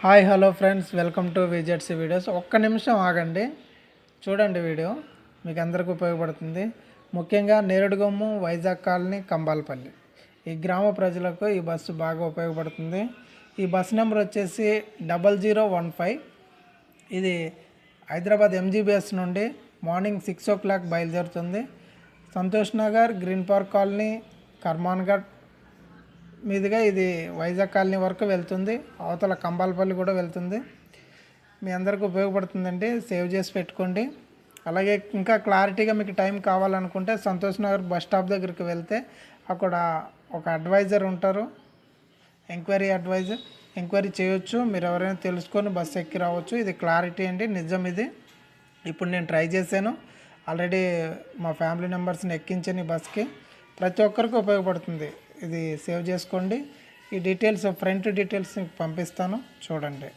Hi hello friends, welcome to widgets videos. ఒక్క నిమిషం ఆగండి, చూడండి వీడియో, మీకు అందరికీ ఉపయోగపడుతుంది. ముఖ్యంగా నేరేడుగొమ్ము, వైజాగ్ కాలనీ, కంబాలపల్లి ఈ గ్రామ ప్రజలకు ఈ బస్సు బాగా ఉపయోగపడుతుంది. ఈ బస్ నెంబర్ వచ్చేసి 0015. ఇది హైదరాబాద్ ఎంజీబీఎస్ నుండి మార్నింగ్ 6 o'clock బయలుదేరుతుంది. Santosh Nagar, green park colony, Karmanghat మీదుగా ఇది వైజాగ్ కాలనీ వరకు వెళ్తుంది. అవతల కంబాలపల్లి కూడా వెళ్తుంది. మీ అందరికీ ఉపయోగపడుతుందండి, సేవ్ చేసి పెట్టుకోండి. అలాగే ఇంకా క్లారిటీగా మీకు టైం కావాలనుకుంటే సంతోష్ నగర్ బస్ స్టాప్ దగ్గరికి వెళ్తే అక్కడ ఒక అడ్వైజర్ ఉంటారు, ఎంక్వైరీ చేయొచ్చు. మీరు ఎవరైనా తెలుసుకొని బస్సు ఎక్కి రావచ్చు. ఇది క్లారిటీ అండి, నిజం ఇది. ఇప్పుడు నేను ట్రై చేశాను, ఆల్రెడీ మా ఫ్యామిలీ మెంబర్స్ని ఎక్కించాను ఈ బస్కి. ప్రతి ఒక్కరికి ఉపయోగపడుతుంది. ఇది సేవ్ చేసుకోండి. ఈ డీటెయిల్స్, ఫ్రంట్ డీటెయిల్స్ పంపిస్తాను, చూడండి.